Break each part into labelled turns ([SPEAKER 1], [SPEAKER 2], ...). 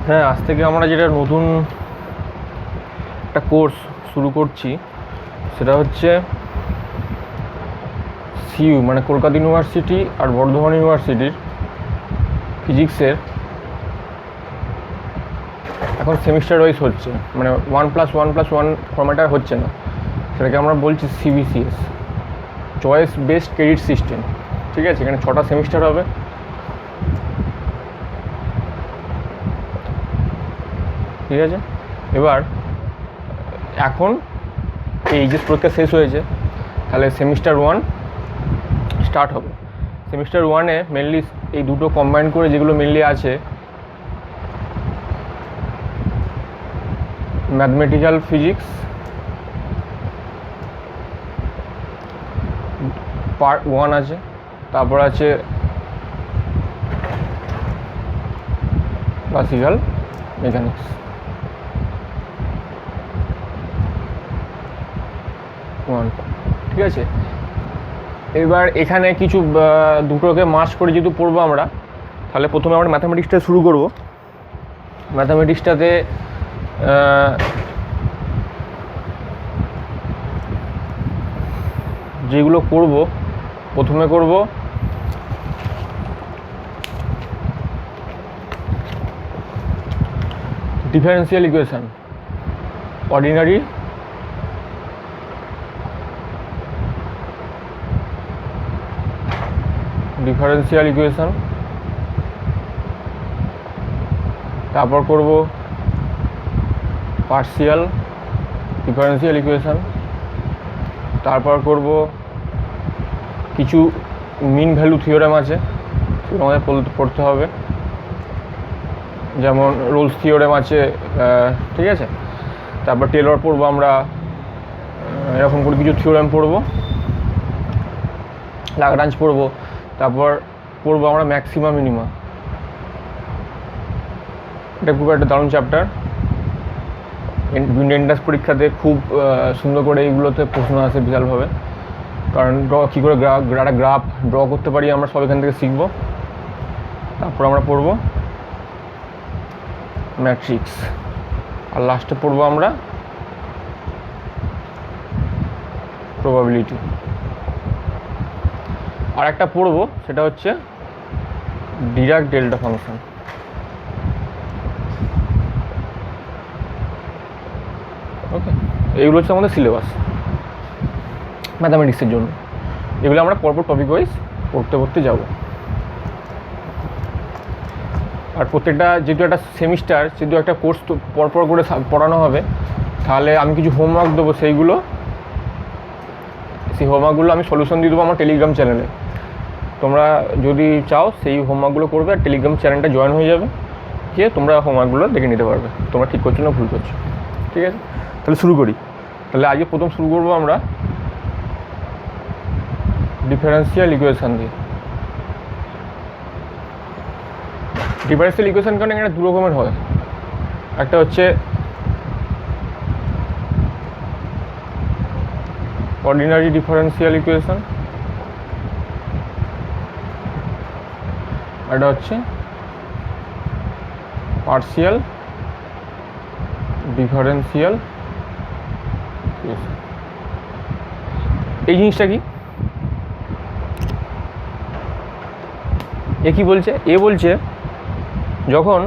[SPEAKER 1] হ্যাঁ, আজ থেকে আমরা যেটা নতুন একটা কোর্স শুরু করছি সেটা হচ্ছে সিইউ মানে কলকাতা ইউনিভার্সিটি আর বর্ধমান ইউনিভার্সিটির ফিজিক্সের এখন সেমিস্টার ওয়াইজ হচ্ছে, মানে 1+1+1 ফর্ম্যাট হচ্ছে না, সেটাকে আমরা বলছি CBCS, choice based credit system. ঠিক আছে, এখানে 6টা সেমিস্টার হবে। ঠিক আছে, এবার এখন এই এইচএস পরীক্ষা শেষ হয়েছে, তাহলে সেমিস্টার 1 স্টার্ট হবে। সেমিস্টার 1-এ মেনলি এই দুটো কম্বাইন করে যেগুলো মেনলি আছে, ম্যাথমেটিক্যাল ফিজিক্স পার্ট 1 আছে, তারপর আছে ক্লাসিক্যাল মেকানিক্স 1। ঠিক আছে, এবার এখানে কিছু দুটোকে মার্চ করে যেহেতু পড়বো আমরা, তাহলে প্রথমে আমরা ম্যাথামেটিক্সটা শুরু করব। ম্যাথামেটিক্সটাতে যেগুলো করব, প্রথমে করব differential equation, ordinary differential equation, তারপর করব পার্শিয়াল ডিফারেন্সিয়াল ইকুয়েশন, তারপর করব কিছু মিন ভ্যালু থিওরেম আছে সেগুলো আমাদের পড়তে হবে, যেমন রোলস থিওরেম আছে। ঠিক আছে, তারপর টেলর পড়বো আমরা, এরকম করে কিছু থিওরেম পড়বো, লাগরাঞ্জ পড়বো, তারপর পড়বো আমরা ম্যাক্সিমা মিনিমা। এটা খুব একটা দারুণ চ্যাপ্টার, এন্ট্রান্স পরীক্ষাতে খুব সুন্দর করে এইগুলোতে প্রশ্ন আসে বিশালভাবে, কারণ কী করে একটা গ্রাফ ড্র করতে পারি আমরা সব এখান থেকে শিখবো। তারপর আমরা পড়বো ম্যাট্রিক্স, আর লাস্টে পড়বো আমরা প্রবাবিলিটি। আর একটা পড়বো সেটা হচ্ছে ডিরাক ডেল্টা ফাংশন। ওকে, এইগুলো হচ্ছে আমাদের সিলেবাস ম্যাথামেটিক্সের জন্য। এগুলো আমরা পরপর টপিক ওয়াইজ পড়তে যাব। আর প্রত্যেকটা যেহেতু একটা সেমিস্টার, যেহেতু একটা কোর্স তো পরপর করে পড়ানো হবে, তাহলে আমি কিছু হোমওয়ার্ক দেবো, সেই হোমওয়ার্কগুলো আমি সলিউশন দিয়ে দেবো আমার টেলিগ্রাম চ্যানেলে। তোমরা যদি চাও সেই হোমওয়ার্কগুলো করবে, আর টেলিগ্রাম চ্যানেলটা জয়েন হয়ে যাবে, গিয়ে তোমরা হোমওয়ার্কগুলো দেখে নিতে পারবে তোমরা ঠিক করছো না ভুল করছো। ঠিক আছে, তাহলে শুরু করি। তাহলে আজকে প্রথম শুরু করবো আমরা ডিফারেন্সিয়াল ইকুয়েশান দিয়ে। ডিফারেন্সিয়াল ইকুয়েশান কারণে এটা দু রকমের হয়, একটা হচ্ছে অর্ডিনারি ডিফারেন্সিয়াল ইকুয়েশান, এটা হচ্ছে পার্শিয়াল ডিফারেন্সিয়াল ইকুয়েশান। এই জিনিসটা কি, কি বলছে? বলছে যখন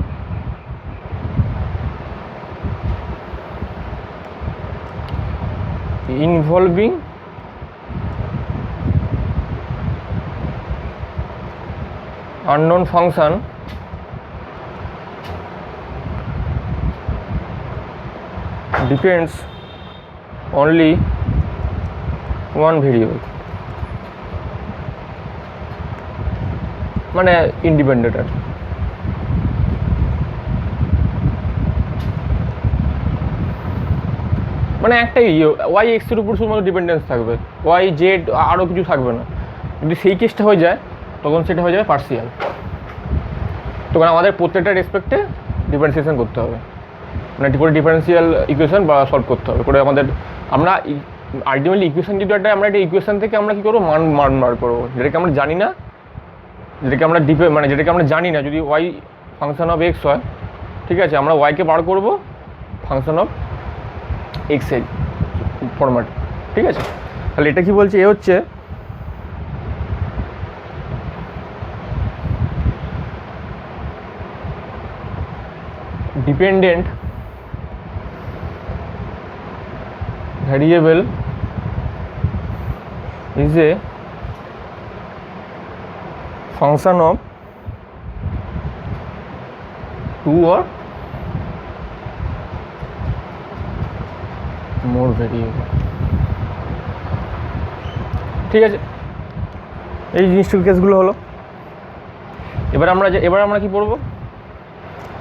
[SPEAKER 1] involving unknown function depends only one variable, মানে ইন্ডিপেন্ডেন্ট। আর মানে একটাই ওয়াই এক্সের উপর শুধুমাত্র ডিপেন্ডেন্স থাকবে, ওয়াই জেড আরও কিছু থাকবে না। যদি সেই কেসটা হয়ে যায় তখন সেটা হয়ে যাবে পার্শিয়াল। তখন আমাদের প্রত্যেকটা রেসপেক্টে ডিফারেন্সিয়েশন করতে হবে, মানে করে ডিফারেন্সিয়াল ইকুয়েশন বা সলভ করতে হবে করে আমাদের। আমরা আলটিমেটলি ইকুয়েশন যেটা আমরা একটা ইকুয়েশন থেকে আমরা কী করবো, মান বার করবো, যেটাকে আমরা জানি না, যেটাকে আমরা যেটাকে আমরা জানি না। যদি ওয়াই ফাংশন অফ এক্স হয়, ঠিক আছে, আমরা ওয়াইকে বার করবো ফাংশন অফ এক্স এর ফরম্যাট। ঠিক আছে, তাহলে এটা কি বলছে, এ হচ্ছে dependent variable is a function of two or more variable। ঠিক আছে, এই জিনিসটার কেসগুলো হলো। এবার আমরা কি পড়বো,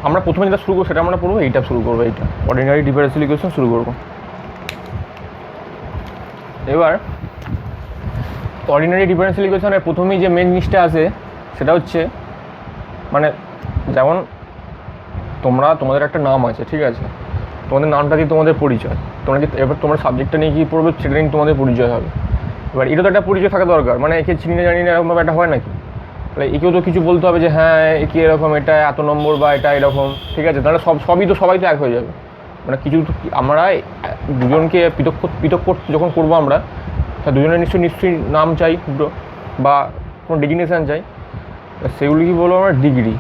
[SPEAKER 1] আমরা প্রথমে যেটা শুরু করবো সেটা আমরা পড়বো, এইটা শুরু করবো, এইটা অর্ডিনারি ডিফারেন্সিয়াল ইকুয়েশন শুরু করবো। এবার অর্ডিনারি ডিফারেন্সিয়াল ইকুয়েশনের প্রথমেই যে মেন জিনিসটা আছে সেটা হচ্ছে, মানে যেমন তোমাদের একটা নাম আছে, ঠিক আছে, তোমাদের নামটা দিয়ে তোমাদের পরিচয়, এবার তোমার সাবজেক্টটা নিয়ে কী পড়বে সেটা নিয়ে তোমাদের পরিচয় হবে। এবার এটা তো একটা পরিচয় থাকা দরকার, মানে একে চিনি না জানি না এরকমভাবে একটা হয় নাকি, তাহলে একেও তো কিছু বলতে হবে যে হ্যাঁ একে এরকম, এটা এত নম্বর বা এটা এরকম। ঠিক আছে, তাহলে সবাই তো এক হয়ে যাবে। মানে কিছু আমরা দুজনকে পৃথক করতে যখন করবো আমরা, তা দুজনের নিশ্চয়ই নাম চাই দুটো বা কোনো ডিগনিশান চাই, সেগুলি কি বলবো আমরা, ডিগ্রি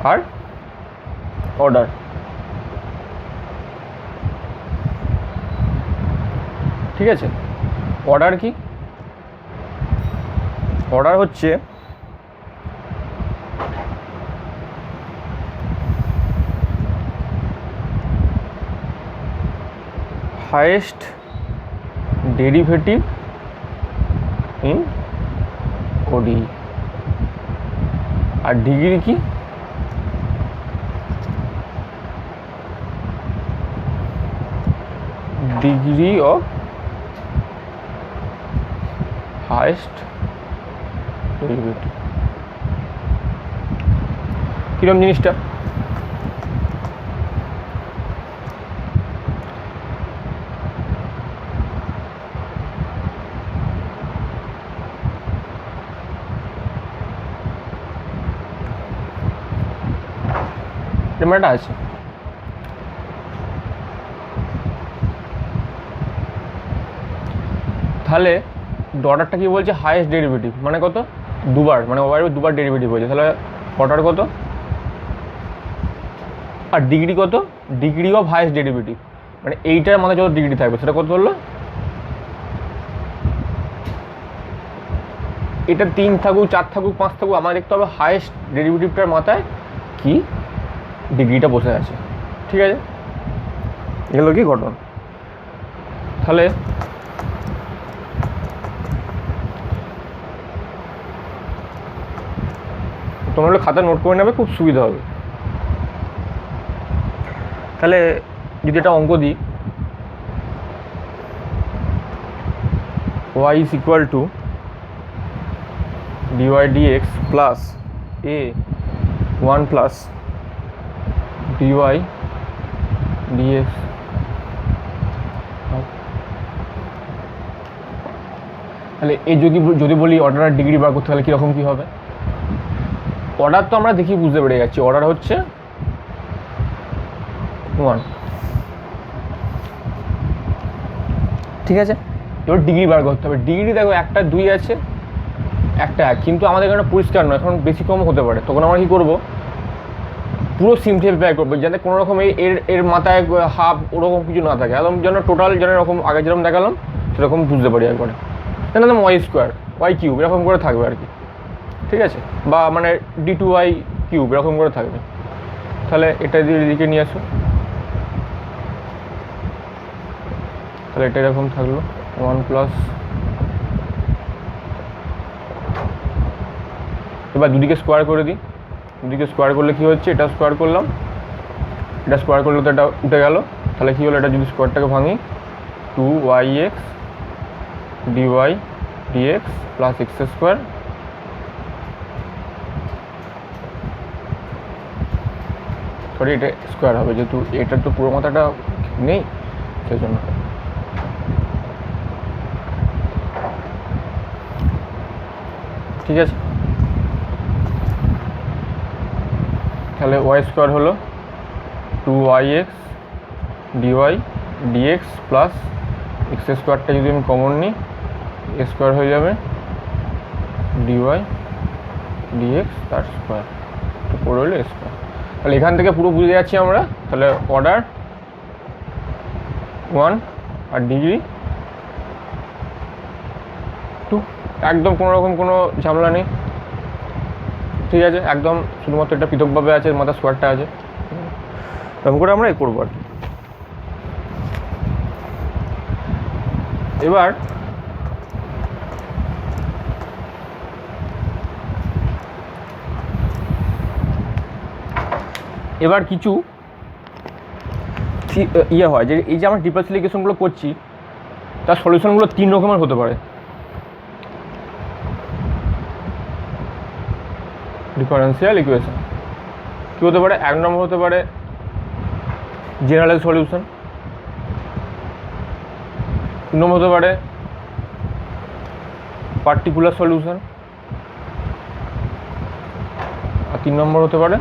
[SPEAKER 1] আর অর্ডার। ঠিক আছে, অর্ডার কি, অর্ডার হচ্ছে হাইয়েস্ট ডেরিভেটিভ ইন ওডি। আর ডিগ্রি কি, ডিগ্রি অফ হাইয়েস্ট ডেরিভেটিভ। কিরকম জিনিসটা, এটা আছে। তাহলে অর্ডারটা কি বলছে, হাইয়েস্ট ডেরিভেটিভ মানে কত, দুবার, মানে ওয়াইয়ের দুবার ডেরিভেটিভ হয়েছে, তাহলে অর্ডার কত, আর ডিগ্রি কত, ডিগ্রি অফ হাইয়েস্ট ডেরিভেটিভ, মানে এইটার মধ্যে যত ডিগ্রি থাকবে সেটা কত হলো, এটা 3 থাকুক 4 থাকুক 5 থাকুক, আমার দেখতে হবে হাইয়েস্ট ডেরিভেটিভটার মাথায় কি ডিগ্রিটা বসে আছে। ঠিক আছে, এগুলো কি ঘটনা। তাহলে তোমরা খাতা নোট করে নেবে, খুব সুবিধা হবে। তাহলে যদি এটা অঙ্ক দিই, y is equal to dy dx plus a 1 plus dy dx, তাহলে এই যদি বলি অর্ডার ডিগ্রি বার করতে, তাহলে কীরকম কী হবে। অর্ডার তো আমরা দেখি বুঝতে পেরে যাচ্ছি, অর্ডার হচ্ছে 1। ঠিক আছে, এবার ডিগ্রি বার করতে হবে। ডিগ্রি দেখো একটা 2 আছে, একটা 1, কিন্তু আমাদের এখানে পরিষ্কার নয়, এখন বেশি কম হতে পারে। তখন আমরা কী করবো, পুরো সিম্পলিফাই করবো, যাতে কোনো রকম এর মাথায় হাফ ওরকম কিছু না থাকে, একদম যেন টোটাল যেন এরকম আগে যেরকম দেখালাম সেরকম বুঝতে পারি একবারে, যেন একদম y স্কোয়ার y কিউব এরকম করে থাকবে আর কি। ঠিক আছে, বা মানে d2y কিউব এরকম করে থাকবে। তাহলে এটা দিয়ে এদিকে নিয়ে আসো, তাহলে এটা এরকম থাকলো 1 প্লাস, এবার দুদিকে স্কোয়ার করে দিই, দুদিকে স্কোয়ার করলে কী হচ্ছে, এটা স্কোয়ার করলাম, এটা স্কোয়ার করলে তো এটা উঠে গেল, তাহলে কী হলো, এটা যদি স্কোয়ারটাকে ভাঙি 2yx dy dx plus x square, sorry এটা স্কোয়ার হবে যেহেতু এটার তো পুরো মাথাটা নেই সেই জন্য। ঠিক আছে, তাহলে ওয়াই স্কোয়ার হলো 2yx dy dx plus x স্কোয়ারটা যদি আমি কমন নিই এ স্কোয়ার হয়ে যাবে dy dx তার স্কোয়ার, তো পুরো হলো স্কোয়ার। তাহলে এখান থেকে পুরো বুঝে যাচ্ছি আমরা। তাহলে অর্ডার 1 আর ডিগ্রি 2, একদম কোনো রকম কোনো ঝামেলা নেই, ঠিক আছে। একদম শুধুমাত্র এটা পৃথকভাবে আছে, মাথার স্কোয়ারটা আছে, এরকম করে আমরা এ করবো আর কি। এবার কিছু ইয়ে হয় যে এই যে আমরা ডিফারেন্সিয়াল ইকুয়েশনগুলো করছি তার সলিউশনগুলো 3 রকমের হতে পারে। ডিফারেন্সিয়াল ইকুয়েশন কী হতে পারে? 1 নম্বর হতে পারে জেনারেল সলিউশন, 2 নম্বর হতে পারে পার্টিকুলার সলিউশন, আর 3 নম্বর হতে পারে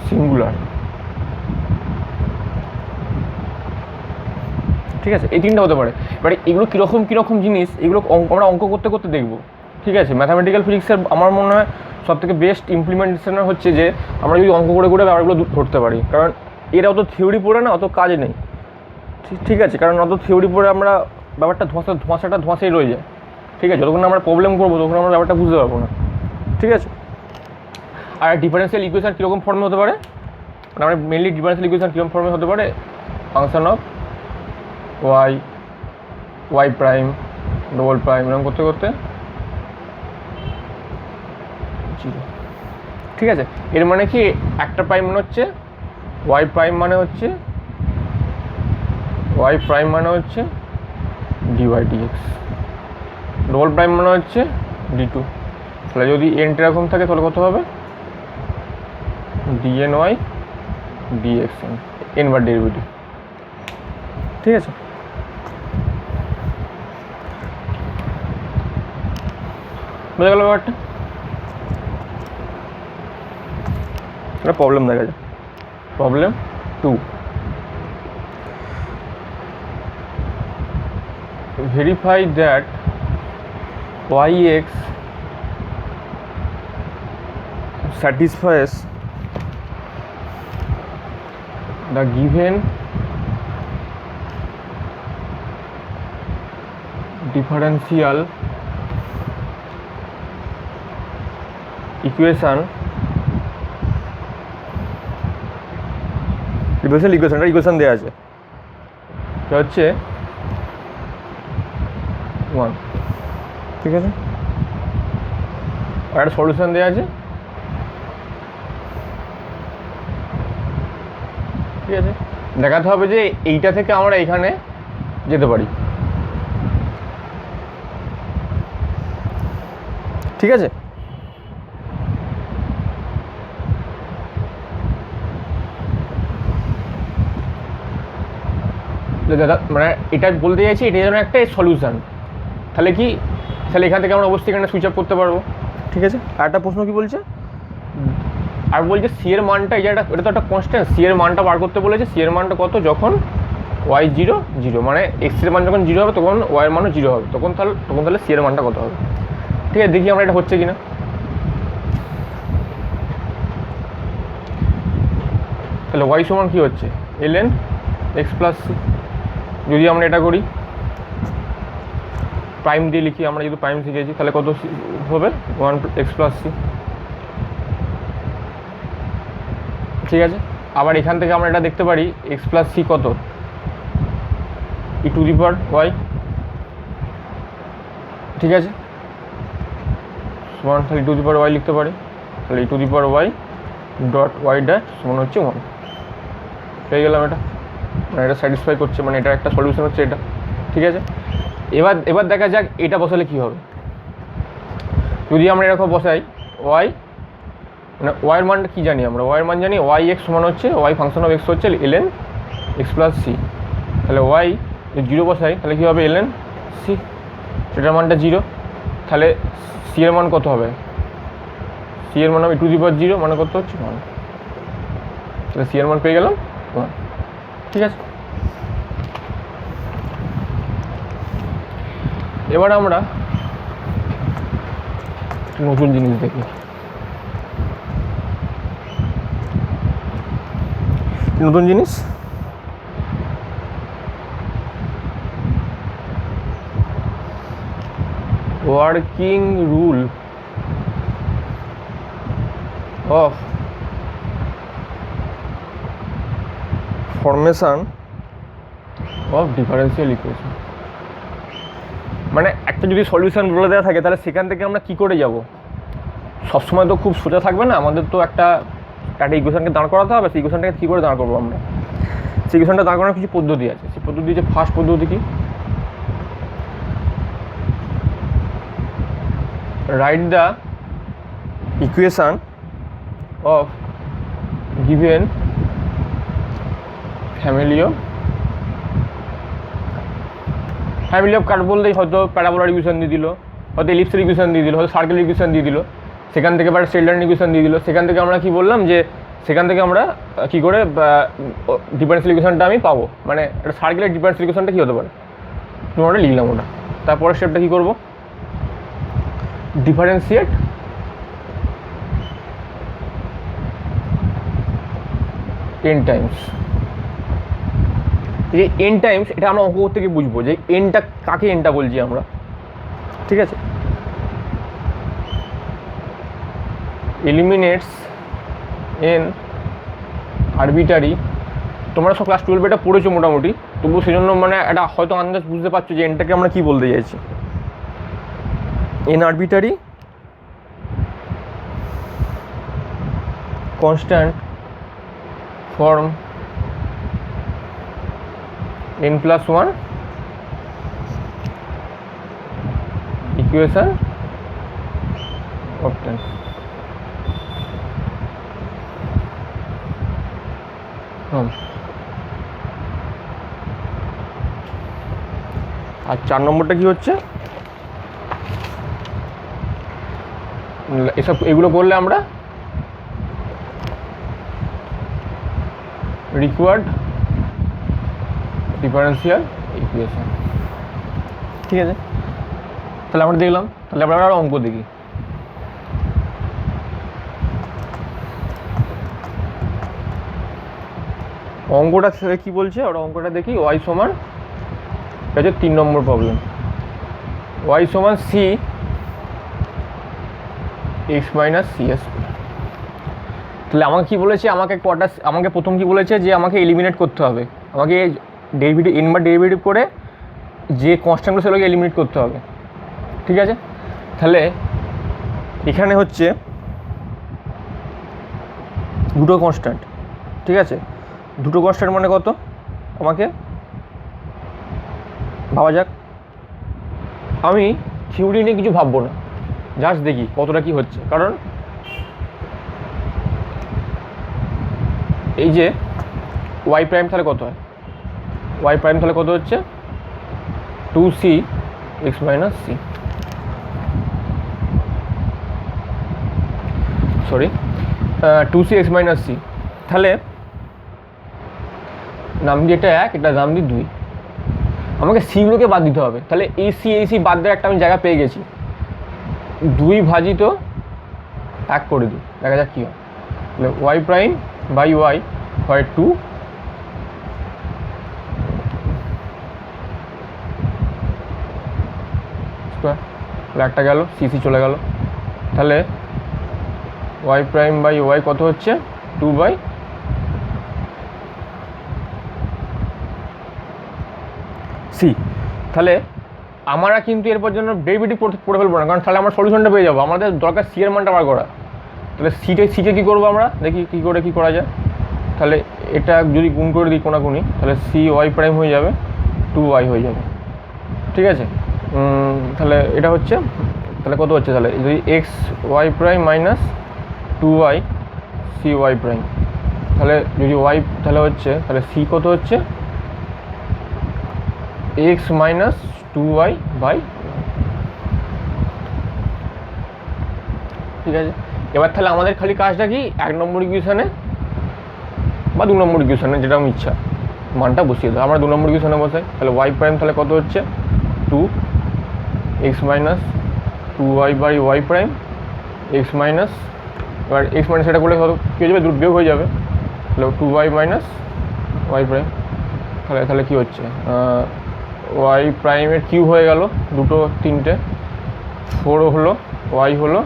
[SPEAKER 1] সিঙ্গুলার, ঠিক আছে। এই 3টা হতে পারে। এবার এগুলো কীরকম জিনিস, এগুলো আমরা অঙ্ক করতে করতে দেখবো, ঠিক আছে। ম্যাথামেটিক্যাল ফিজিক্সের আমার মনে হয় সবথেকে বেস্ট ইমপ্লিমেন্টেশন হচ্ছে যে আমরা যদি অঙ্ক করে করে ব্যাপারগুলো ধরতে পারি, কারণ এরা অত থিওরি পড়ে না, অত কাজ নেই, ঠিক আছে। কারণ অত থিওরি পড়ে আমরা ব্যাপারটা ধোঁয়াশাই রয়ে যায়, ঠিক আছে। যতক্ষণ আমরা প্রবলেম করবো তখন আমরা ব্যাপারটা বুঝতে পারবো না, ঠিক আছে। আর ডিফারেন্সিয়াল ইকুয়েশন কীরকম ফর্মে হতে পারে, মানে আমরা মেনলি ডিফারেন্সিয়াল ইকুয়েশন কীরকম ফর্মে হতে পারে? Function of y prime double prime এরকম করতে করতে 0, ঠিক আছে। এর মানে কি একটা প্রাইম মানে হচ্ছে ওয়াই প্রাইম মানে হচ্ছে ডিওয়াই ডিএক্স, ডবল প্রাইম মানে হচ্ছে d2। তাহলে যদি এনটা এরকম থাকে তাহলে কত হবে? dny dxn, n বার ডেরিভেটিভ, ঠিক আছে। বোঝা গেল ব্যাপারটা? একটা প্রবলেম দেখা যায়। Problem 2, verify that yx satisfies the given differential equation, differential ইকুয়েশনটা ইকুয়েশন দেওয়া আছে, এটা হচ্ছে 1, ঠিক আছে। আর একটা সলিউশন দেওয়া আছে, ঠিক আছে। দেখাতে হবে যে এইটা থেকে আমরা এখানে যেতে পারি, ঠিক আছে। মানে এটা বলতে চাইছি এটা যেন একটা সলিউশন, তাহলে কি তাহলে এখান থেকে আমরা অবশ্যই এখানে সুইচ আপ করতে পারবো, ঠিক আছে। আর একটা প্রশ্ন কি বলছে, আর বলছে সি এর মানটা এই যে এটা তো একটা কনস্ট্যান্ট, সি এর মানটা বার করতে বলেছে। সি এর মানটা কত? যখন ওয়াই 0 0, মানে এক্স এর মান যখন 0 হবে তখন ওয়াই এর মানও 0 হবে, তখন তাহলে সি এর মানটা কত হবে, ঠিক আছে। দেখি আমরা এটা হচ্ছে কিনা। তাহলে ওয়াই সমান কী হচ্ছে? ln x plus c. যদি আমরা এটা করি প্রাইম দিয়ে লিখি, আমরা যদি প্রাইম শিখেছি, তাহলে কত হবে? 1 x প্লাস সি, ঠিক আছে। আবার এখান থেকে আমরা এটা দেখতে পারি এক্স প্লাস সি কত? ই টু দি পাওয়ার ওয়াই, ঠিক আছে। সমান তাহলে E to the power Y লিখতে পারি। তাহলে E to the power Y dot Y dash সমান হচ্ছে 1, পেয়ে গেলাম। এটা মানে এটা স্যাটিসফাই করছে, মানে এটা একটা সলিউশন হচ্ছে এটা, ঠিক আছে। এবার দেখা যাক এটা বসালে কী হবে। যদি আমরা এরকম বসাই ওয়াই, মানে ওয়াইয়ের মানটা কী জানি আমরা? ওয়াইয়ের মান জানি ওয়াই এক্স সমান হচ্ছে ওয়াই ফাংশন অফ এক্স হচ্ছে ln x প্লাস সি। তাহলে ওয়াই যদি 0 বসাই তাহলে কী হবে? ln সি, সেটার মানটা 0। তাহলে সি এর মান কত হবে? সি এর মান আমি 2^0 মানে কত হচ্ছে 1, তাহলে সি এর মান পেয়ে গেলাম 1। ঠিক আছে, এবার আমরা নতুন জিনিস দেখি। নতুন জিনিস working rule of formation of differential equation. মানে একটা যদি সলিউশন বলে দেওয়া থাকে তাহলে সেখান থেকে আমরা কি করে যাব? সবসময় তো খুব সোজা থাকবে না, আমাদের তো একটা ইকুয়েশনকে দাঁড় করাতে হবে। সেই ইকুয়েশনটাকে কী করে দাঁড় করবো আমরা? সেই ইকুয়েশনটা দাঁড় করানোর কিছু পদ্ধতি আছে। সেই পদ্ধতি হচ্ছে, ফার্স্ট পদ্ধতি কি, write the equation of given family of curve বলতেই হয়তো প্যারাবোলার ইকুয়েশন দিয়ে দিল, হয়তো এলিপসের ইকুয়েশন দিয়ে দিল, হয়তো সার্কেল ইকুয়েশন দিয়ে দিল, সেখান থেকে আবার স্টেইলার ইকুয়েশন দিয়ে দিল। সেখান থেকে আমরা কি বললাম যে সেখান থেকে আমরা কী করে ডিফারেন্সিয়াল ইকুয়েশনটা আমি পাবো, মানে একটা সার্কেলের ডিফারেন্সিয়াল ইকুয়েশনটা কী হতে পারে তোমরা লিখলাম ওটা। তারপরে স্টেপটা কী করবো, ডিফারেন্সিয়েট n টাইমস। এই n টাইমস এটা আমরা অঙ্ক থেকে বুঝবো যে nটা কাকে nটা বলছি আমরা। ঠিক আছে, এলিমিনেটস n আরবিটারি। তোমরা সব ক্লাস 12 এটা পড়েছো মোটামুটি, তবুও সেই জন্য মানে এটা হয়তো আন্দাজ বুঝতে পারছো যে nটাকে আমরা কী বলতে চাইছি। n arbitrary constant form n+1 equation obtain। আর 4 নম্বরটা কি হচ্ছে, এগুলো করলে আমরা রিকোয়ার্ড ডিফারেন্সিয়াল ইকুয়েশন। ঠিক আছে, তাহলে আমরা দেখলাম। তাহলে আমরা আরও অঙ্ক দেখি। অঙ্কটা কি বলছে ওরা, অঙ্কটা দেখি। ওয়াই সমান, এটা হচ্ছে 3 নম্বর প্রবলেম। ওয়াই সমান c x minus c s. তাহলে আমাকে কী বলেছে, আমাকে প্রথম কী বলেছে যে আমাকে এলিমিনেট করতে হবে, আমাকে ডেরিভেটিভ n বার ডেরিভেটিভ করে যে কনস্ট্যান্টগুলো সেগুলোকে এলিমিনেট করতে হবে। ঠিক আছে, তাহলে এখানে হচ্ছে দুটো কনস্ট্যান্ট। ঠিক আছে, দুটো কনস্ট্যান্ট মানে কত আমাকে ভাবা যাক। আমি থিওরি নিয়ে কিছু ভাববো না, জাস্ট দেখি কতটা কি হচ্ছে। কারণ এই যে ওয়াই প্রাইম তাহলে কত হয়, ওয়াই প্রাইম তাহলে কত হচ্ছে 2c x minus c, sorry 2c x minus c. তাহলে নাম দিয়ে এটা 1, এটা নাম দিয়ে 2। আমাকে সিগুলোকে বাদ দিতে হবে। তাহলে এই সি বাদ দেওয়ার একটা আমি জায়গা পেয়ে গেছি। 2/1 করে দিই, দেখা যাক কী হয়। তাহলে ওয়াই প্রাইম বাই ওয়াই হয় 2 স্কোয়ার। তাহলে একটা গেল, সি চলে গেল। তাহলে ওয়াই প্রাইম বাই ওয়াই কত হচ্ছে 2/c। তাহলে আমরা কিন্তু এরপর জন্য ডেরিভেটিভ পড়ে ফেলবো না, কারণ তাহলে আমরা সলিউশনটা পেয়ে যাবো। আমাদের দরকার সি এর মানটা বার করা। তাহলে সিকে কী করবো আমরা, দেখি কী করা যায়। তাহলে এটা যদি গুণ করে দিই কোনাকুনি, তাহলে সি ওয়াই প্রাইম হয়ে যাবে 2y হয়ে যাবে। ঠিক আছে, তাহলে এটা হচ্ছে, তাহলে কত হচ্ছে, তাহলে যদি x y prime minus 2y c y prime, তাহলে যদি ওয়াই তাহলে হচ্ছে, তাহলে সি কত হচ্ছে এক্স মাইনাস 2y বাই। ঠিক আছে, এবার তাহলে আমাদের খালি কাজটা কি 1 নম্বর ইকুয়েশনে বা 2 নম্বর ইকুয়েশনে যেটা আমি ইচ্ছা মানটা বসিয়ে দেবো। আমরা 2 নম্বর ইকুয়েশনে বসাই, তাহলে ওয়াই প্রাইম তাহলে কত হচ্ছে 2x minus 2y by y prime x minus, এবার এক্স মাইনাস এটা করলে কী হয়ে যাবে, দুটো বিয়োগ হয়ে যাবে, তাহলে 2y মাইনাস ওয়াই প্রাইম। তাহলে কী হচ্ছে ওয়াই প্রাইমের কিউব হয়ে গেল, দুটো তিনটে 4 হলো, ওয়াই হলো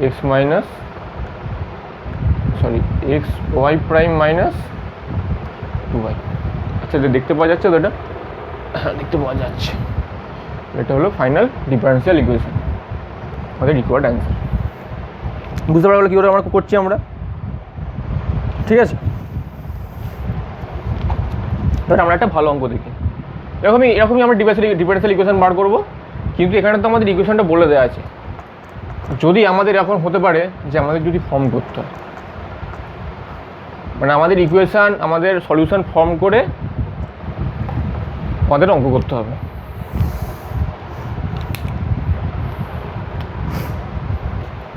[SPEAKER 1] x minus x y prime minus 2y। আচ্ছা এটা দেখতে পাওয়া যাচ্ছে তো, এটা দেখতে পাওয়া যাচ্ছে, এটা হলো ফাইনাল ডিফারেন্সিয়াল ইকুয়েশন, আমাদের রিকোয়ার্ড অ্যান্সার। বুঝতে পারা গেলো কীভাবে আমরা করছি আমরা, ঠিক আছে। এবার আমরা একটা ভালো অঙ্ক দেখি, এরকমই আমরা ডিফারেন্সিয়াল ইকুয়েশন বার করবো, কিন্তু এখানে তো আমাদের ইকুয়েশনটা বলে দেওয়া আছে। যদি আমাদের এখন হতে পারে যে আমাদের যদি ফর্ম করতে হয়, মানে আমাদের ইকুয়েশান আমাদের সলিউশন ফর্ম করে আমাদের অঙ্ক করতে হবে।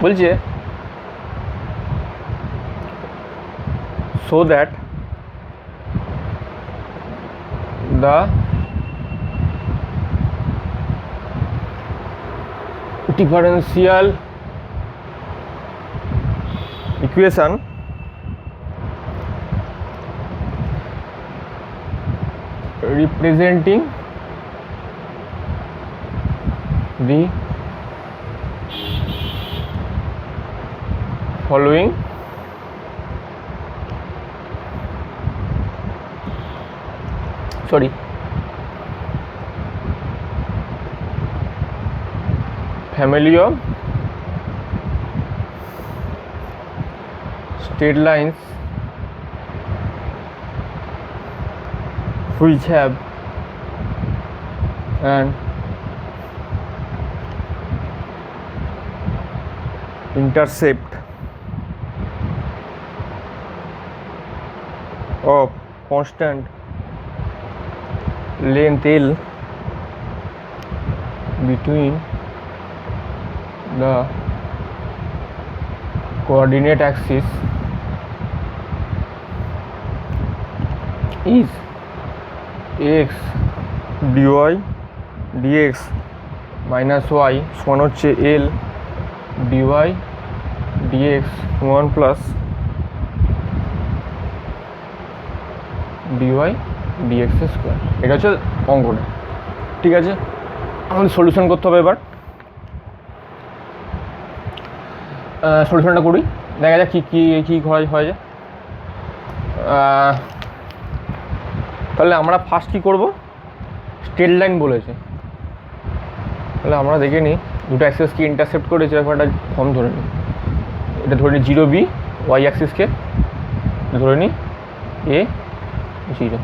[SPEAKER 1] বলছে so that the differential equation representing the following family of straight lines which have an intercept of constant length L between the coordinate axis is x dy dx minus y সমান হচ্ছে L dy dx 1 plus dy dx square. এটা হচ্ছে অঙ্কটা, ঠিক আছে। আমাদের solution করতে হবে। এবার সলিউশনটা করি, দেখা যাক কী হয় যায়। তাহলে আমরা ফার্স্ট কী করব, স্ট্রেট লাইন বলেছে, তাহলে আমরা দেখে নিই দুটো অ্যাক্সিস কি ইন্টারসেপ্ট করেছে, এরকম একটা ফর্ম ধরে নিই। এটা ধরে নিই 0b ওয়াই অ্যাক্সিসকে, ধরে নিই a 0।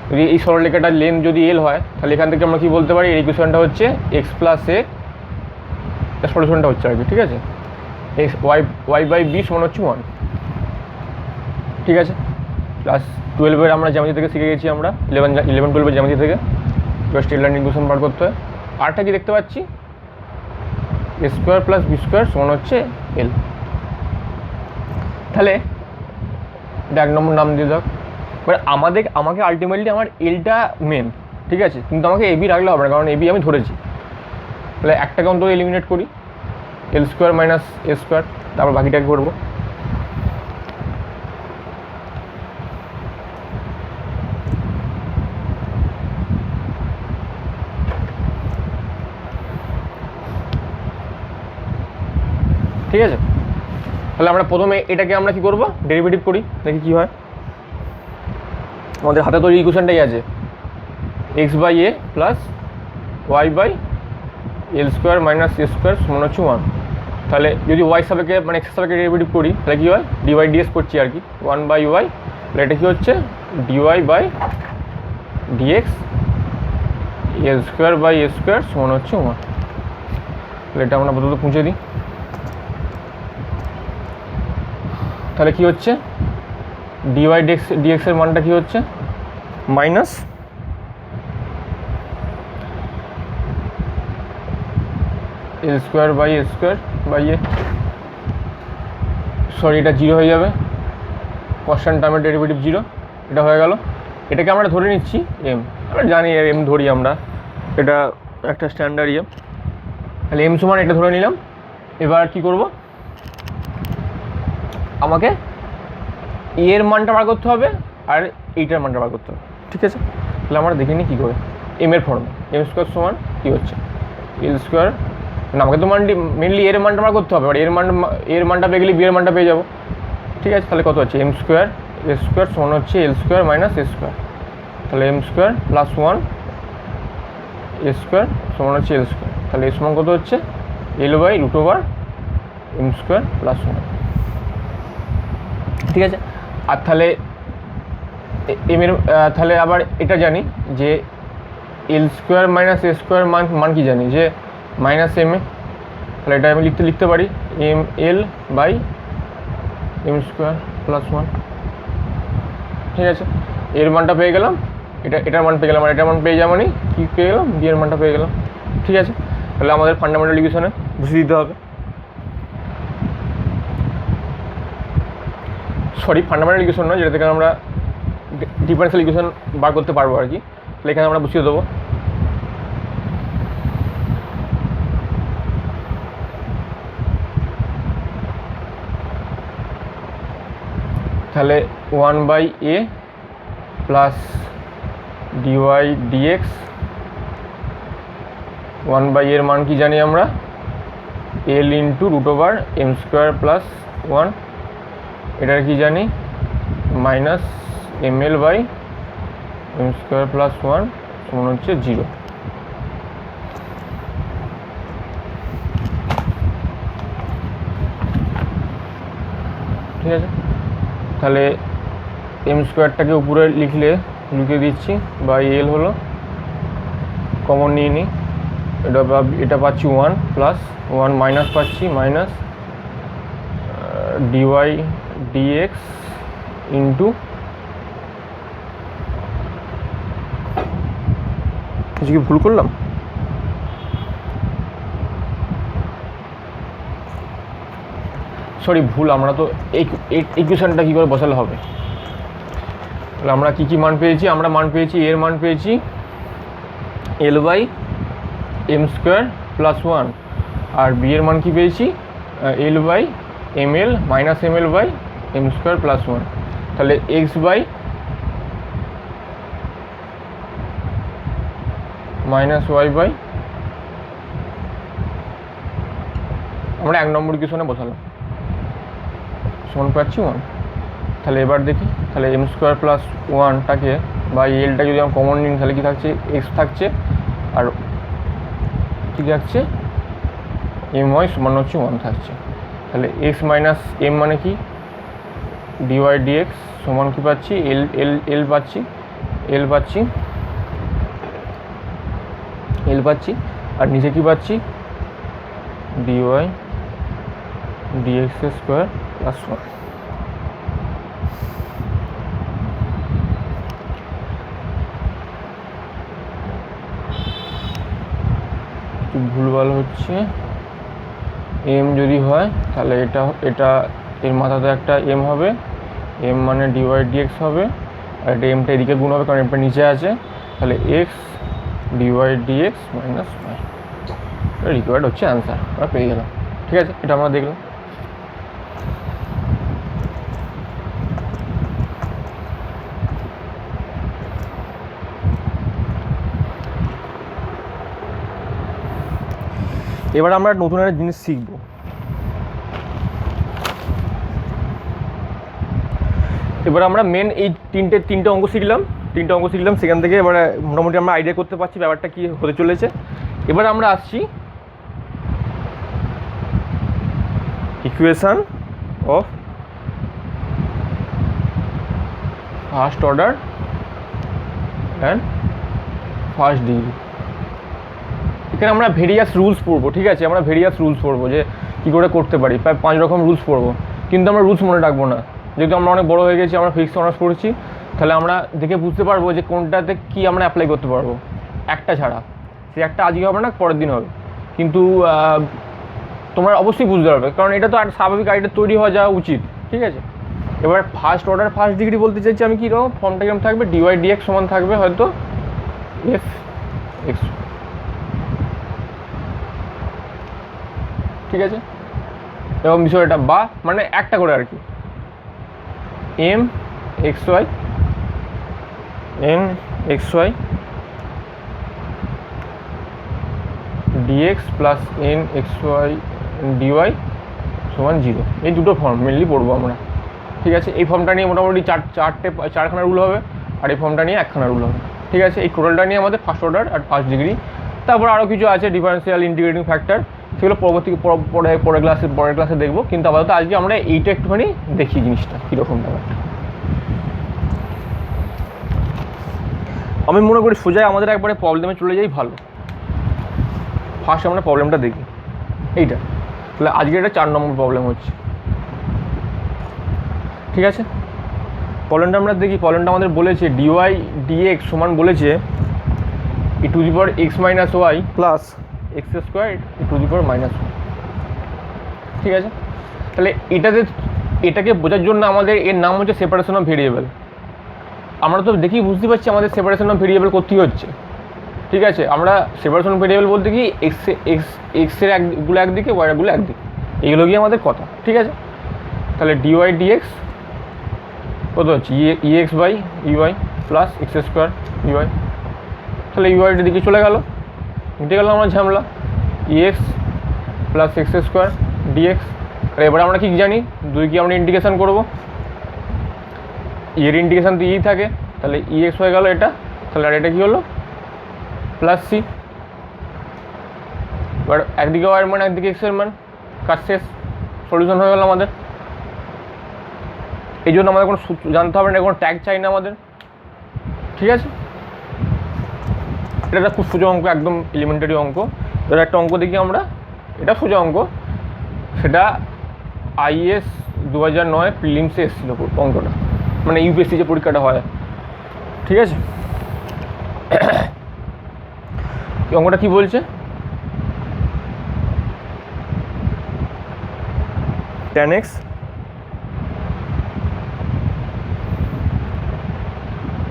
[SPEAKER 1] যদি এই সরলরেখাটার লেন্থ যদি এল হয়, তাহলে এখান থেকে আমরা কি বলতে পারি, এই ইকুয়েশনটা হচ্ছে এক্স প্লাস এ, সলিউশনটা হচ্ছে আর কি, ঠিক আছে। এক্স ওয়াই বাই বি সমান হচ্ছে 1, ঠিক আছে। ক্লাস 12-এর আমরা জ্যামিতি থেকে শিখে গেছি, আমরা 11-12-এর জ্যামিতি থেকে। এবার স্ট্রেট লাইন ইকুয়েশন বার করতে হয়। আরটা কি দেখতে পাচ্ছি, এ স্কোয়ার প্লাস বি স্কোয়ার সমান হচ্ছে এল। তাহলে এটা 1 নম্বর নাম দিয়ে দাও। এবার আমাকে আলটিমেটলি আমার এলটা মেন, ঠিক আছে, কিন্তু আমাকে এবি রাখলে হবে না, কারণ এবি আমি ধরেছি। তাহলে একটাকে অন্তত এলিমিনেট করি, এল স্কোয়ার মাইনাস এ স্কোয়ার, তারপর বাকিটাকে করবো। ঠিক আছে, তাহলে আমরা প্রথমে এটাকে আমরা কি করব, ডেরিভেটিভ করি, দেখি কি হয়। আমাদের হাতে তো ইকুয়েশনটাই আছে, x by a plus y by l square minus a square সমান হচ্ছে 1। তাহলে যদি ওয়াই সাপেক্ষে মানে এক্স সাপেক্ষে ডেরিভেটিভ করি, তাহলে কী হয়, ডিওয়াই ডিএক্স করছি আর কি, 1 বাই ওয়াই, তাহলে এটা কী হচ্ছে dy by dx l square by a square সমান হচ্ছে 1। তাহলে এটা আমরা আপাতত পৌঁছে দিই। তাহলে কি হচ্ছে, ডিওয়াই ডিএক্সের মানটা কি হচ্ছে, minus l square by a square by a sorry এটা জিরো হয়ে যাবে, কনস্ট্যান্ট টার্মের ডেরিভেটিভ জিরো, এটা হয়ে গেল। এটাকে আমরা ধরে নিচ্ছি এম, আমরা জানি এম ধরি আমরা, এটা একটা স্ট্যান্ডার্ড ইয়ে। তাহলে এম সমান এটা ধরে নিলাম। এবার কি করব, আমাকে এর মানটা বার করতে হবে আর এইটার মানটা বার করতে হবে, ঠিক আছে। তাহলে আমরা দেখে নিই কী করে। এম এর ফর্মে এম স্কোয়ার সমান কী হচ্ছে এল স্কোয়ার, না আমাকে তো মানটি মেনলি এর মানটা বার করতে হবে, আর এর মানটা পেয়ে গেলে বি এর মানটা পেয়ে যাবো, ঠিক আছে। তাহলে কত হচ্ছে এম স্কোয়ার এ স্কোয়ার সমান হচ্ছে l square minus a square, তাহলে m square plus 1 a square সমান হচ্ছে এল স্কোয়ার, তাহলে এর সমান কত হচ্ছে l by root over M square plus 1, ঠিক আছে। আর তাহলে এম এর তাহলে আবার এটা জানি যে এল স্কোয়ার মাইনাস এ স্কোয়ার মান কি জানি যে মাইনাস এম এ, তাহলে এটা আমি লিখতে পারি m L by M square plus 1, ঠিক আছে। এর মানটা পেয়ে গেলাম, এটার মান পেয়ে গেলাম, আর এটার মান পেয়ে যাওয়া মানে কী পেয়ে গেলাম বি এর মানটা পেয়ে গেলাম, ঠিক আছে। তাহলে আমাদের ফান্ডামেন্টাল ইকুয়েশনে বসিয়ে দিতে হবে, সরি ফান্ডামেন্টাল ইকুয়েশন নয়, যেটা থেকে আমরা ডিফারেন্সিয়াল ইকুয়েশন বার করতে পারবো আর কি। তাহলে এখানে আমরা বসিয়ে দেবো তাহলে 1/a plus dy dx, 1/a এর মান কি জানি আমরা L into root over M square plus 1, এটার কি জানি minus M L by M square plus 1 সমান হচ্ছে 0, ঠিক আছে। তাহলে এম স্কোয়ারটাকে উপরে লিখলে লিখে দিচ্ছি বাই এল হলো, কমন নিয়ে নিই, এটা পাচ্ছি 1 প্লাস 1 মাইনাস পাচ্ছি মাইনাস ডিওয়াই ডিএক্স ইন্টু কিছু কি ভুল করলাম, সরি ভুল, আমরা তো এই ইকুয়েশনটা কী করে বসালে হবে। তাহলে আমরা কী কী মান পেয়েছি, আমরা মান পেয়েছি এর মান পেয়েছি l by M square plus 1, আর বি এর মান কী পেয়েছি l by m l minus M L by M square plus 1, তাহলে x by minus y by, আমরা 1 নম্বর ইকুয়েশনে বসালাম সমান পাচ্ছি 1। তাহলে এবার দেখি, তাহলে এম স্কোয়ার প্লাস 1টাকে বা এলটা যদি আমরা কমন নিই তাহলে কী থাকছে এক্স থাকছে, আর কী থাকছে এম ওয়াই সমান হচ্ছে 1 থাকছে। তাহলে এক্স মাইনাস এম মানে কি ডিওয়াই ডিএক্স সমান কী পাচ্ছি এল পাচ্ছি, আর নিচে কী পাচ্ছি ডিওয়াই ডিএক্স স্কোয়ার প্লাস 1। ভুলভাল হচ্ছে, এম যদি হয় তাহলে এটা এর মাথাতে একটা এম হবে, এম মানে ডিওয়াই ডিএক্স হবে, আর এটা এমটা এদিকে গুণ হবে কারণ এমটা নিচে আছে, তাহলে x dy dx minus y, required হচ্ছে অ্যান্সার, আমরা পেয়ে গেলাম, ঠিক আছে। এটা আমরা দেখলাম। এবার আমরা নতুন একটা জিনিস শিখব, এবার আমরা মেন এই তিনটে অঙ্ক শিখলাম, সেখান থেকে এবারে মোটামুটি আমরা আইডিয়া করতে পারছি ব্যাপারটা কী হতে চলেছে। এবার আমরা আসছি equation of first order and first degree. এখানে আমরা ভেরিয়াস রুলস পড়বো, ঠিক আছে, আমরা ভেরিয়াস রুলস পড়বো যে কী করে করতে পারি, প্রায় 5 রকম রুলস পড়বো, কিন্তু আমরা রুলস মনে রাখবো না, যেহেতু আমরা অনেক বড় হয়ে গেছি, আমরা ফিজিক্স অনার্স পড়ছি, তাহলে আমরা দেখে বুঝতে পারবো যে কোনটাতে কী আমরা অ্যাপ্লাই করতে পারবো, একটা ছাড়া, সে একটা আজকে হবে না পরের দিন হবে, কিন্তু তোমরা অবশ্যই বুঝতে পারবে, কারণ এটা তো আর স্বাভাবিক আইডিয়া তৈরি হওয়া যাওয়া উচিত, ঠিক আছে। এবার ফার্স্ট অর্ডার ফার্স্ট ডিগ্রি বলতে চাইছি আমি কীরকম, ফর্মটা কেমন থাকবে, ডিওয়াই ডিএক্স সমান থাকবে হয়তো এফ এক্স, ঠিক আছে। এবং বিষয়টা বা মানে একটা করে আর কি, m x y n x y dx plus n x y dy সমান 0। এই দুটো ফর্ম মেনলি পড়বো আমরা, ঠিক আছে। এই ফর্মটা নিয়ে মোটামুটি চারখানা রুল হবে, আর এই ফর্মটা নিয়ে একখানা রুল হবে, ঠিক আছে। এই টোটালটা নিয়ে আমাদের ফার্স্ট অর্ডার আর ফার্স্ট ডিগ্রি, তারপর আরও কিছু আছে ডিফারেন্সিয়াল ইন্টিগ্রেটিং ফ্যাক্টর, সেগুলো পরের ক্লাসে দেখবো। কিন্তু আপাতত আজকে আমরা এইটা একটুখানি দেখি জিনিসটা কীরকম ব্যাপারটা। আমি মনে করি সোজা আমাদের একবারে প্রবলেমে চলে যাই ভালো। ফার্স্ট আমরা প্রবলেমটা দেখি এইটা, তাহলে আজকে এটা 4 নম্বর প্রবলেম হচ্ছে, ঠিক আছে। প্রবলেমটা আমরা দেখি। প্রবলেমটা আমাদের বলেছে ডিওয়াই ডিএক্স সমান বলেছে E to the power X minus Y plus x square E to the power minus Y, ঠিক আছে। তাহলে এটাকে বোঝার জন্য আমাদের এর নাম হচ্ছে সেপারেশন অফ ভেরিয়েবল। আমরা তো দেখি বুঝতে পারছি আমাদের সেপারেশন অফ ভেরিয়েবল করতেই হচ্ছে, ঠিক আছে। আমরা সেপারেশন অফ ভেরিয়েবল বলতে কি এক্সের একগুলো একদিকে ওয়াইগুলো একদিকে, এইগুলো গিয়ে আমাদের কথা, ঠিক আছে। তাহলে ডিওয়াই ডিএক্স কত হচ্ছে e x by u i plus x square u i, তাহলে ইউআইটার দিকে চলে গেল, মিটে গেল আমার ঝামেলা, e x plus x square d x. আর এবারে আমরা কি জানি, দুই কি আমরা ইন্টিগ্রেশন করবো, এর ইন্টিগ্রেশন তো ই থাকে, তাহলে ইএক্স হয়ে গেল এটা, তাহলে আর এটা কী হলো প্লাস সি। এবার একদিকে ওয়াইয়ের মান একদিকে এক্সের মান, কাজ শেষ, সলিউশন হয়ে গেল আমাদের। এই জন্য আমাদের কোনো জানতে হবে না, কোনো ট্যাগ চাই না আমাদের, ঠিক আছে। এটা একটা খুব সোজা অঙ্ক, একদম এলিমেন্টারি অঙ্ক। এবার একটা অঙ্ক দেখি আমরা, এটা সোজা অঙ্ক, সেটা আইএস 2009 প্রিলিমসে এসেছিলো অঙ্কটা, মানে ইউপিএসসি যে পরীক্ষাটা হয়, ঠিক আছে। অঙ্কটা কি বলছে, tan x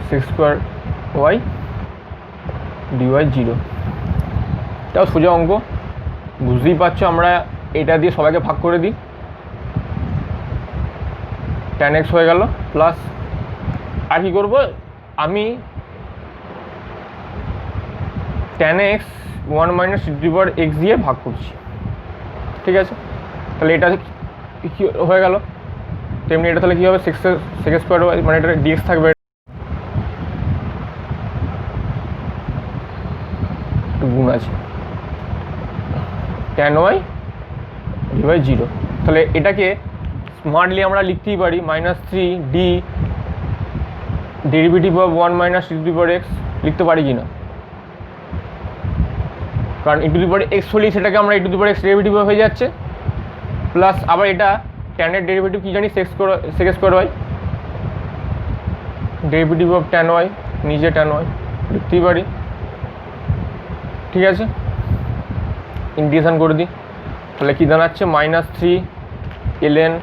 [SPEAKER 1] sec square y dy 0। এটাও সোজা অঙ্ক, বুঝতেই পারছো। আমরা এটা দিয়ে সবাইকে ভাগ করে দিই, tan x হয়ে গেল প্লাস, আর কি করবো আমি tan x 1 minus e to the power x দিয়ে ভাগ করছি, ঠিক আছে। তাহলে এটা কী হয়ে গেল, তেমনি এটা তাহলে কী হবে সেক স্কোয়ার ওয়াই, মানে এটা ডিএক্স থাকবে, গুণ আছে tan y ডিভাই 0। তাহলে এটাকে স্মার্টলি আমরা লিখতেই পারি -3d derivative of 1 minus e to the power x, লিখতে পারি কি না, কারণ ই টু দি পাওয়ার x হলেই সেটাকে আমরা e to the power x derivative হয়ে যাচ্ছে, প্লাস আবার এটা tan এর ডেরিভেটিভ কী জানি sec square y, derivative of tan y নিজে tan y লিখতেই পারি, ঠিক আছে। ইন্টিগ্রেশন করে দিই, তাহলে কী দাঁড়াচ্ছে -3 ln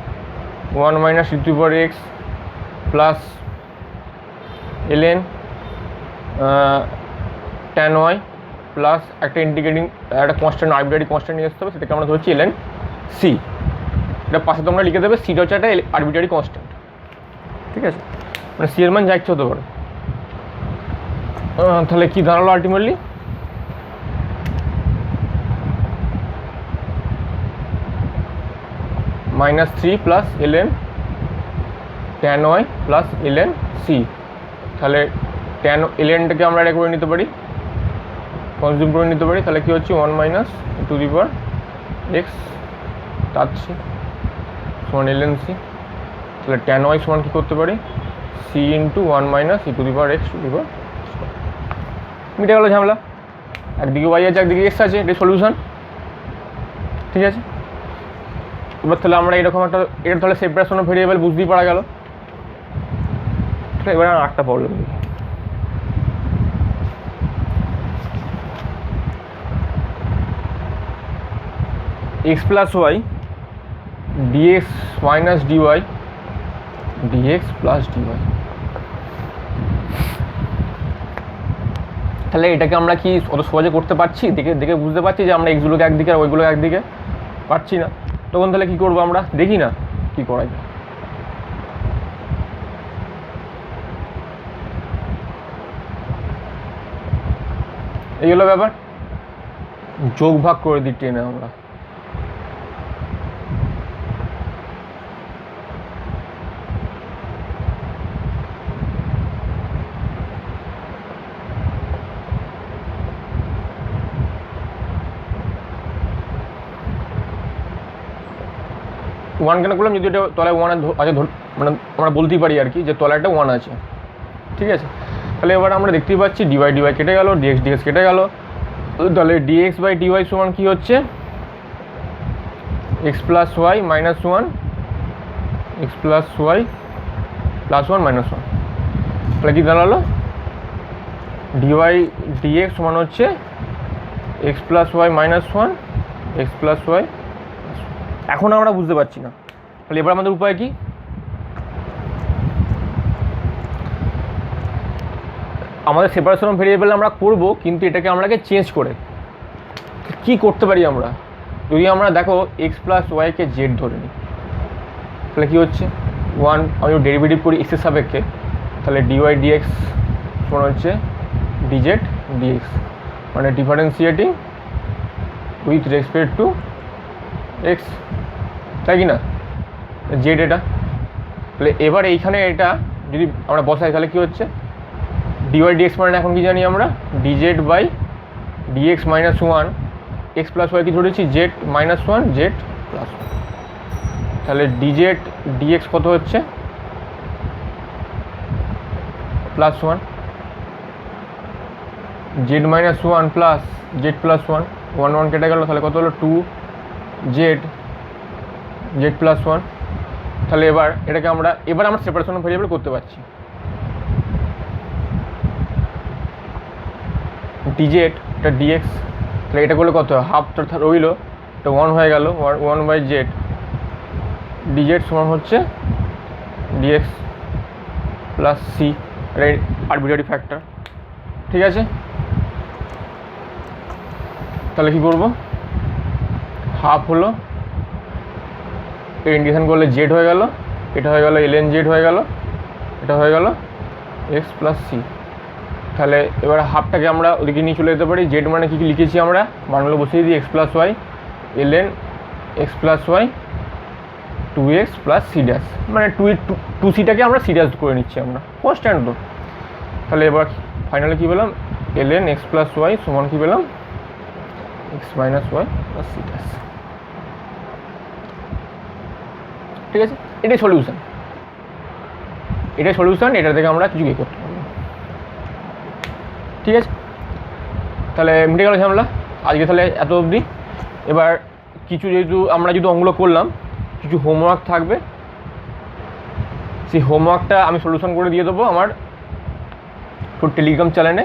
[SPEAKER 1] 1 minus e to the power x plus ln tan y plus একটা ইন্টিগ্রেটিং একটা কনস্ট্যান্ট আরবিট্রারি কনস্ট্যান্ট নিয়ে আসতে হবে, সেটাকে আমরা ধরছি ln c। এটা পাশে তোমরা লিখে দেবে, সিটা হচ্ছে একটা আরবিট্রারি কনস্ট্যান্ট, ঠিক আছে, মানে সি এর মান যা ইচ্ছে হতে পারে। তাহলে কী দাঁড়ালো ultimately, -3 plus ln tan y plus ln c। তাহলে tan lnটাকে আমরা এটা করে নিতে পারি, কনজিউম করে নিতে পারি, তাহলে কী হচ্ছে 1 minus e to the power x তার সি সমান ln c। তাহলে tan y সমান কী করতে পারি, c into 1 minus e to the power x to the power, মিটে গেল ঝামেলা। একদিকে y আছে একদিকে x আছে, এটা সলিউশন, ঠিক আছে। এবার তাহলে আমরা এরকম একটা, এটা তাহলে সেপারেশন অফ ভেরিয়েবল বুঝতেই পারা গেল। এবার আরেকটা প্রবলেম দেখি, x plus y dx minus dy dx plus dy. তাহলে এটাকে আমরা কি অত সহজে করতে পারছি? দেখে দেখে বুঝতে পারছি যে আমরা এক্সগুলোকে একদিকে আর ওইগুলোকে একদিকে পারছি না। তখন তাহলে কী করবো আমরা? দেখি না কী করা যায়। এই হলো ব্যাপার, যোগ ভাগ করে দিই টেনে আমরা। ওয়ান কেন করলাম? যদি এটা তলায় ওয়ান আছে মানে আমরা বলতেই পারি আর কি যে তলায় একটা ওয়ান আছে, ঠিক আছে। তাহলে এবার আমরা দেখতেই পাচ্ছি ডিওয়াই ডিওয়াই কেটে গেল, ডিএক্স ডিএক্স কেটে গেল। তাহলে ডিএক্স বাই ডিওয়াই সমান কী হচ্ছে? X plus y minus one, x plus y plus one minus one. তাহলে কী দাঁড়ালো? ডিওয়াই ডিএক্স সমান হচ্ছে x plus y minus one, x plus y. এখন আমরা বুঝতে পারছি না, তাহলে এবার আমাদের উপায় কি? আমাদের সেপারেশন অফ ভেরিয়েবল আমরা করব, কিন্তু এটাকে আমরাকে চেঞ্জ করে কি করতে পারি আমরা? যদি আমরা দেখো এক্স প্লাস ওয়াইকে জেড ধরে নিই, তাহলে কী হচ্ছে? ওয়ান আমি ডেরিভেটিভ করি এক্সের সাপেক্ষে, তাহলে ডিওয়াই ডিএক্স সমান হচ্ছে ডিজেড ডিএক্স, মানে differentiating with respect to x, তাই কি না? জেড এটা। তাহলে এবার এইখানে এটা যদি আমরা বসাই তাহলে কী হচ্ছে? ডিওয়াই ডিএক্স মানে এখন কি জানি আমরা? Dz by dx minus one, x plus y কি ধরেছি? Z minus one, z plus one. তাহলে ডিজেড ডিএক্স কত হচ্ছে? Plus one, z minus one plus z plus one, one one কেটে গেল, তাহলে কত হলো? Two z z plus one. তাহলে এটাকে আমরা সেপারেশন অফ ভেরিয়েবল করতে পারছি। ডিজেড এটা ডিএক্স, তাহলে এটা করলে কত হয়? হাফটা রইল, এটা ওয়ান হয়ে গেল, ওয়ান বাই জেড ডিজেড সমান হচ্ছে ডিএক্স প্লাস সি, এটা আরবিট্রারি ফ্যাক্টর, ঠিক আছে। তাহলে কী করবো? হাফ হলো, এটা ইন্টিগ্রেশন করলে জেড হয়ে গেল, এটা হয়ে গেল এলএন জেড হয়ে গেল, এটা হয়ে গেল এক্স প্লাস সি। তাহলে এবার হাফটাকে আমরা ওদিকে নিয়ে চলে যেতে পারি। জেড মানে কী কী লিখেছি আমরা? মানগুলো বসিয়ে দিই, x plus y ln x plus y two x plus c dash, মানে টু সিটাকে আমরা সি ড্যাশ করে নিচ্ছি আমরা, কনস্ট্যান্ট তো। তাহলে এবার ফাইনালি কী পেলাম? এলএন এক্স প্লাস ওয়াই সমান কী পেলাম? X minus Y plus c dash, ঠিক আছে। এটাই সলিউশন, এটা থেকে আমরা কিছু করতে পারবো, ঠিক আছে। তাহলে মিটে গেল ঝামেলা আজকে, তাহলে এত অবধি। এবার কিছু যেহেতু আমরা অঙ্কগুলো করলাম, কিছু হোমওয়ার্ক থাকবে, সেই হোমওয়ার্কটা আমি সলিউশন করে দিয়ে দেবো আমার টেলিগ্রাম চ্যানেলে,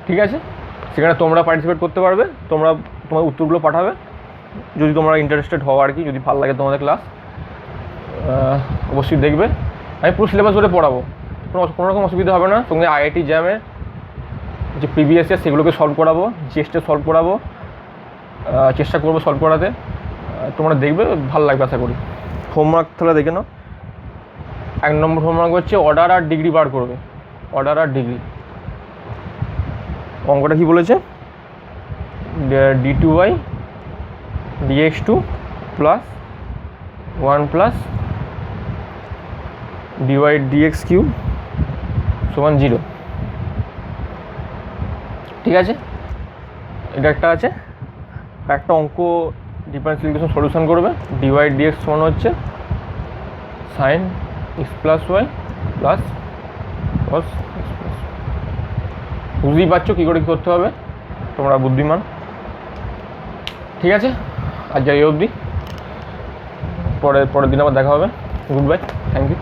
[SPEAKER 1] ঠিক আছে। সেখানে তোমরা পার্টিসিপেট করতে পারবে, তোমার উত্তরগুলো পাঠাবে যদি তোমরা ইন্টারেস্টেড হও আর কি, যদি ভালো লাগে তোমাদের ক্লাস অবশ্যই দেখবে। আমি পুরো সিলেবাস ধরে পড়াবো, কোনো রকম অসুবিধা হবে না। সঙ্গে আইআইটি জ্যামের যে প্রিভিয়াস ইয়ার সেগুলোকে সলভ করাবো, জিএসটা সলভ করাবো, চেষ্টা করবো সলভ করাতে। তোমরা দেখবে, ভালো লাগবে আশা করি। হোমওয়ার্ক তাহলে দেখে নাও। 1 নম্বর হোমওয়ার্ক হচ্ছে অর্ডার আর ডিগ্রি বার করবে, অর্ডার আর ডিগ্রি। অঙ্কটা কী বলেছে? d2y dx2 plus 1 plus dy dx cube সমান 0, ঠিক আছে। এটা একটা আছে, একটা অঙ্ক ডিফারেন্সিয়াল ইকুয়েশন সলিউশন করবে। dy dx সমান হচ্ছে sine x plus y plus cos x plus. বুঝতেই পারছো কী করে কী করতে হবে, তোমরা বুদ্ধিমান, ঠিক আছে। আজ যাই অবধি, পরের দিন আবার দেখা হবে। Good bye, thank you.